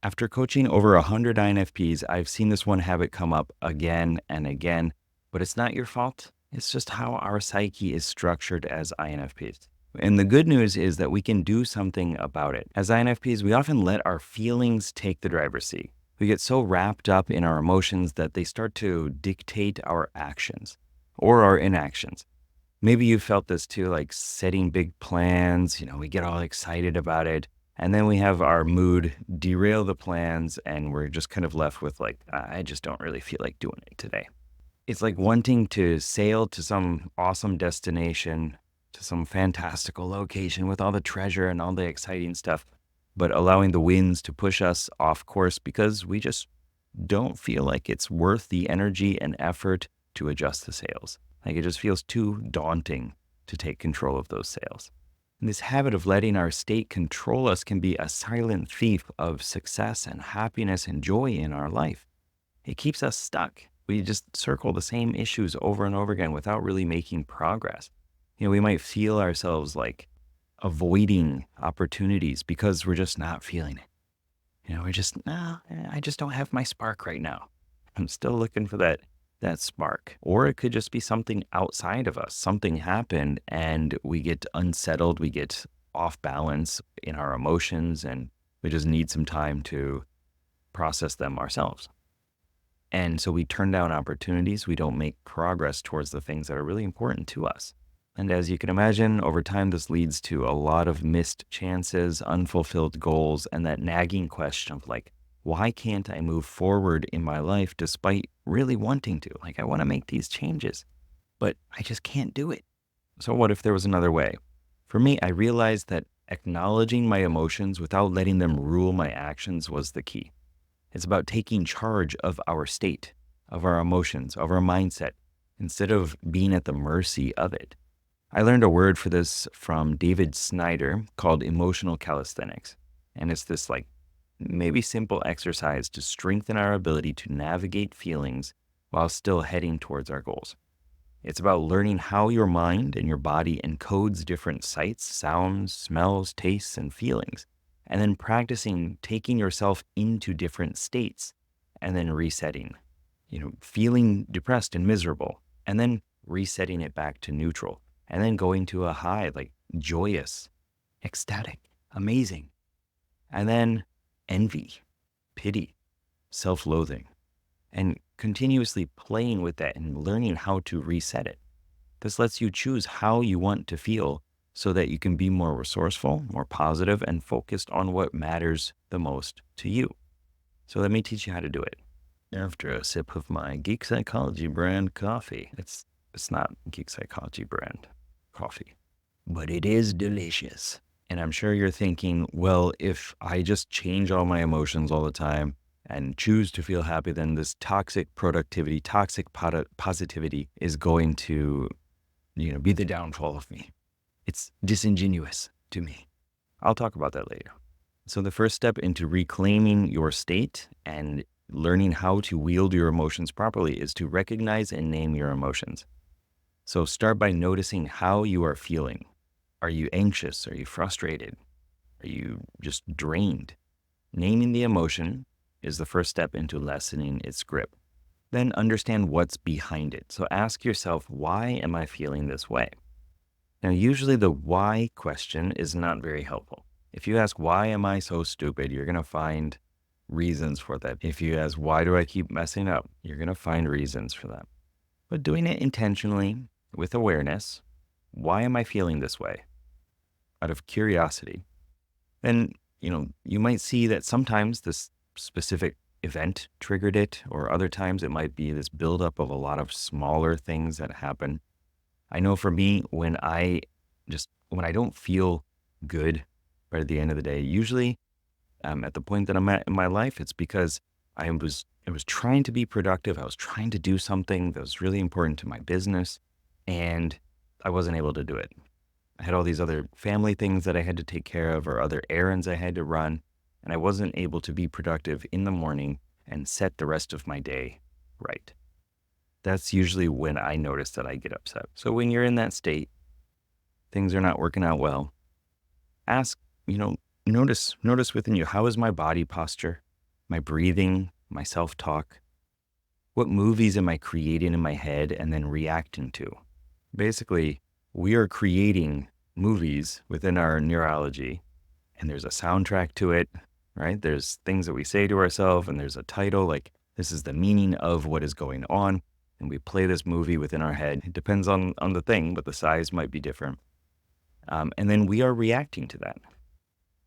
After coaching over 100 INFPs, I've seen this one habit come up again and again, but it's not your fault. It's just how our psyche is structured as INFPs. And the good news is that we can do something about it. As INFPs, we often let our feelings take the driver's seat. We get so wrapped up in our emotions that they start to dictate our actions or our inactions. Maybe you felt this too, like setting big plans, we get all excited about it. And then we have our mood derail the plans and we're just kind of left with like, I just don't really feel like doing it today. It's like wanting to sail to some awesome destination, to some fantastical location with all the treasure and all the exciting stuff, but allowing the winds to push us off course because we just don't feel like it's worth the energy and effort to adjust the sails. Like it just feels too daunting to take control of those sails. And this habit of letting our state control us can be a silent thief of success and happiness and joy in our life. It keeps us stuck. We just circle the same issues over and over again without really making progress. We might feel ourselves like avoiding opportunities because we're just not feeling it. We're just, I just don't have my spark right now. I'm still looking for that spark. Or it could just be something outside of us. Something happened and we get unsettled, we get off balance in our emotions, and we just need some time to process them ourselves. And so we turn down opportunities. We don't make progress towards the things that are really important to us. And as you can imagine, over time, this leads to a lot of missed chances, unfulfilled goals, and that nagging question of like, why can't I move forward in my life despite really wanting to? Like, I want to make these changes, but I just can't do it. So what if there was another way? For me, I realized that acknowledging my emotions without letting them rule my actions was the key. It's about taking charge of our state, of our emotions, of our mindset, instead of being at the mercy of it. I learned a word for this from David Snyder called emotional calisthenics. And it's this like maybe simple exercise to strengthen our ability to navigate feelings while still heading towards our goals. It's about learning how your mind and your body encodes different sights, sounds, smells, tastes, and feelings, and then practicing taking yourself into different states and then resetting, feeling depressed and miserable, and then resetting it back to neutral, and then going to a high, like joyous, ecstatic, amazing, and then envy, pity, self-loathing, and continuously playing with that and learning how to reset it. This lets you choose how you want to feel so that you can be more resourceful, more positive, and focused on what matters the most to you. So let me teach you how to do it. After a sip of my Geek Psychology brand coffee. It's not Geek Psychology brand coffee, but it is delicious. And I'm sure you're thinking, well, if I just change all my emotions all the time and choose to feel happy, then this toxic productivity, toxic positivity is going to, be the downfall of me. It's disingenuous to me. I'll talk about that later. So the first step into reclaiming your state and learning how to wield your emotions properly is to recognize and name your emotions. So start by noticing how you are feeling. Are you anxious? Are you frustrated? Are you just drained? Naming the emotion is the first step into lessening its grip. Then understand what's behind it. So ask yourself, why am I feeling this way? Now, usually the why question is not very helpful. If you ask, why am I so stupid? You're going to find reasons for that. If you ask, why do I keep messing up? You're going to find reasons for that. But doing it intentionally with awareness, why am I feeling this way? Out of curiosity. Then, you might see that sometimes this specific event triggered it, or other times it might be this buildup of a lot of smaller things that happen. I know for me, when I don't feel good right at the end of the day, usually at the point that I'm at in my life, it's because I was trying to be productive. I was trying to do something that was really important to my business, and I wasn't able to do it. I had all these other family things that I had to take care of, or other errands I had to run, and I wasn't able to be productive in the morning and set the rest of my day right. That's usually when I notice that I get upset. So when you're in that state, things are not working out well, ask, notice within you, how is my body posture? my breathing, my self-talk. What movies am I creating in my head and then reacting to? Basically, we are creating movies within our neurology, and there's a soundtrack to it, right? There's things that we say to ourselves, and there's a title, like this is the meaning of what is going on. And we play this movie within our head. It depends on the thing, but the size might be different. And then we are reacting to that.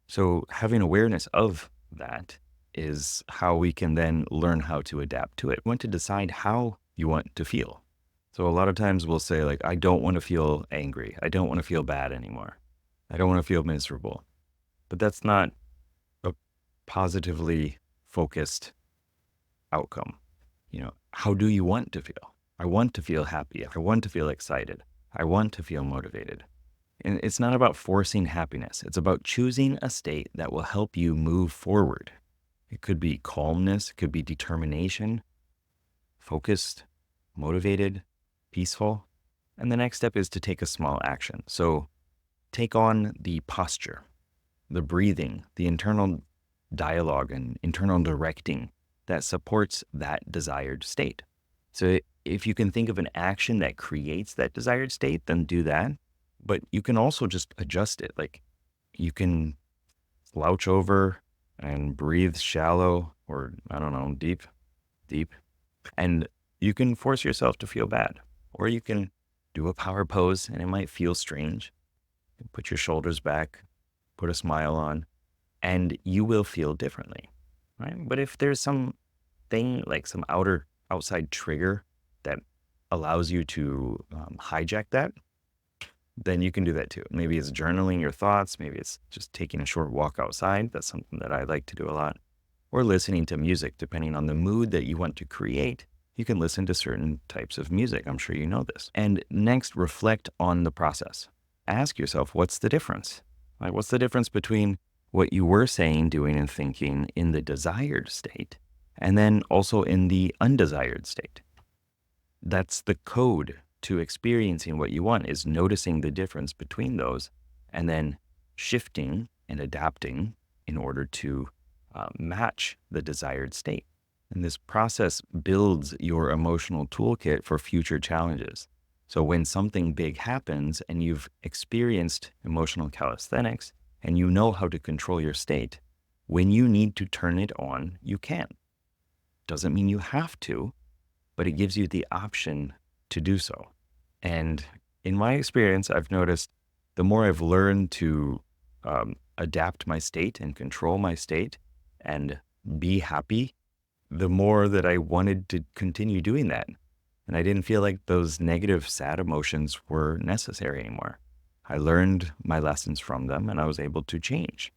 So having awareness of that is how we can then learn how to adapt to it. You want to decide how you want to feel. So a lot of times we'll say like, I don't want to feel angry. I don't want to feel bad anymore. I don't want to feel miserable. But that's not a positively focused outcome. How do you want to feel? I want to feel happy. I want to feel excited. I want to feel motivated. And it's not about forcing happiness. It's about choosing a state that will help you move forward. It could be calmness, it could be determination, focused, motivated, peaceful. And the next step is to take a small action. So take on the posture, the breathing, the internal dialogue and internal directing that supports that desired state. So if you can think of an action that creates that desired state, then do that. But you can also just adjust it. Like you can slouch over and breathe shallow or, I don't know, deep. And you can force yourself to feel bad. Or you can do a power pose and it might feel strange. Put your shoulders back, put a smile on, and you will feel differently, right? But if there's some thing like some outside trigger that allows you to hijack that, then you can do that too. Maybe it's journaling your thoughts. Maybe it's just taking a short walk outside. That's something that I like to do a lot. Or listening to music, depending on the mood that you want to create. You can listen to certain types of music. I'm sure you know this. And next, reflect on the process. Ask yourself, what's the difference? Like, what's the difference between what you were saying, doing, and thinking in the desired state, and then also in the undesired state? That's the code to experiencing what you want, is noticing the difference between those and then shifting and adapting in order to match the desired state. And this process builds your emotional toolkit for future challenges. So when something big happens and you've experienced emotional calisthenics and you know how to control your state, when you need to turn it on, you can. Doesn't mean you have to, but it gives you the option to do so. And in my experience, I've noticed the more I've learned to adapt my state and control my state and be happy, the more that I wanted to continue doing that. And I didn't feel like those negative, sad emotions were necessary anymore. I learned my lessons from them and I was able to change.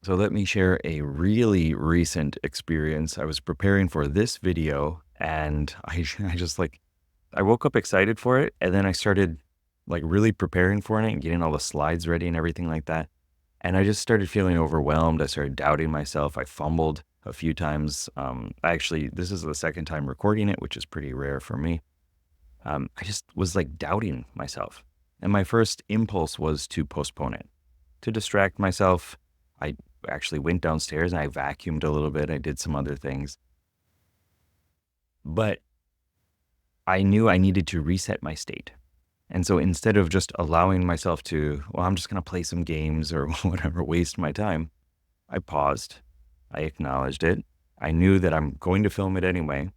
So let me share a really recent experience. I was preparing for this video and I woke up excited for it. And then I started like really preparing for it and getting all the slides ready and everything like that. And I just started feeling overwhelmed. I started doubting myself. I fumbled a few times. This is the second time recording it, which is pretty rare for me. I just was like doubting myself. And my first impulse was to postpone it, to distract myself. I actually went downstairs and I vacuumed a little bit. I did some other things. But I knew I needed to reset my state. And so instead of just allowing myself to, I'm just going to play some games or whatever, waste my time, I paused. I acknowledged it. I knew that I'm going to film it anyway,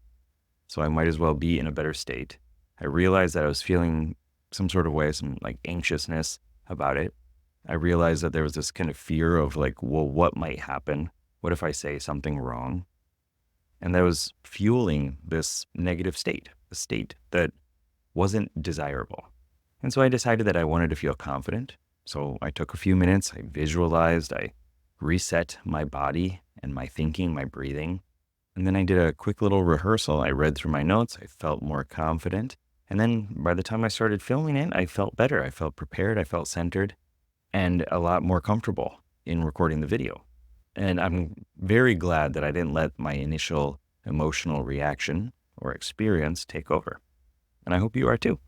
so I might as well be in a better state. I realized that I was feeling some sort of way, some like anxiousness about it. I realized that there was this kind of fear of like, well, what might happen? What if I say something wrong? And that was fueling this negative state, a state that wasn't desirable. And so I decided that I wanted to feel confident. So I took a few minutes, I visualized, I reset my body and my thinking, my breathing. And then I did a quick little rehearsal. I read through my notes. I felt more confident. And then by the time I started filming it, I felt better. I felt prepared. I felt centered and a lot more comfortable in recording the video. And I'm very glad that I didn't let my initial emotional reaction or experience take over. And I hope you are too.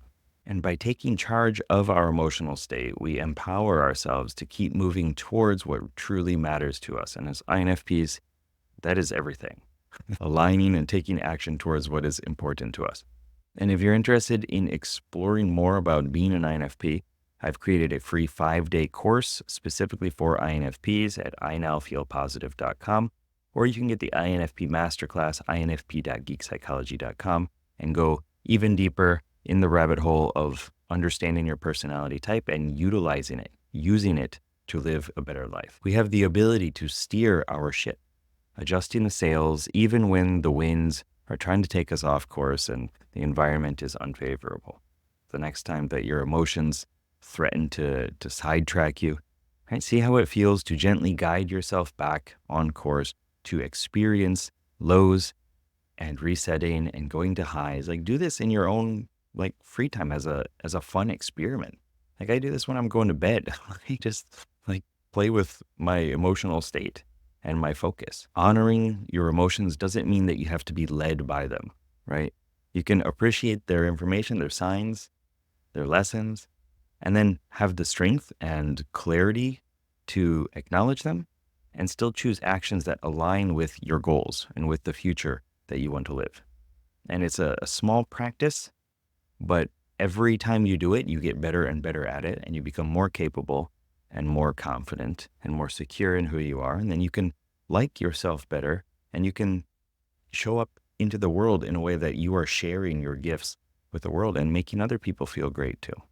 And by taking charge of our emotional state, we empower ourselves to keep moving towards what truly matters to us. And as INFPs, That is everything. Aligning and taking action towards what is important to us. And if you're interested in exploring more about being an INFP, I've created a free 5-day course specifically for INFPs at inowfeelpositive.com, or you can get the INFP Masterclass, infp.geekpsychology.com, and go even deeper in the rabbit hole of understanding your personality type and utilizing it, using it to live a better life. We have the ability to steer our ship, adjusting the sails even when the winds are trying to take us off course and the environment is unfavorable. The next time that your emotions threaten to sidetrack you, right? See how it feels to gently guide yourself back on course, to experience lows and resetting and going to highs. Like, do this in your own free time as a fun experiment. Like, I do this when I'm going to bed. I just play with my emotional state and my focus. Honoring your emotions doesn't mean that you have to be led by them, right? You can appreciate their information, their signs, their lessons, and then have the strength and clarity to acknowledge them and still choose actions that align with your goals and with the future that you want to live. And it's a small practice, but every time you do it, you get better and better at it, and you become more capable and more confident and more secure in who you are. And then you can like yourself better, and you can show up into the world in a way that you are sharing your gifts with the world and making other people feel great too.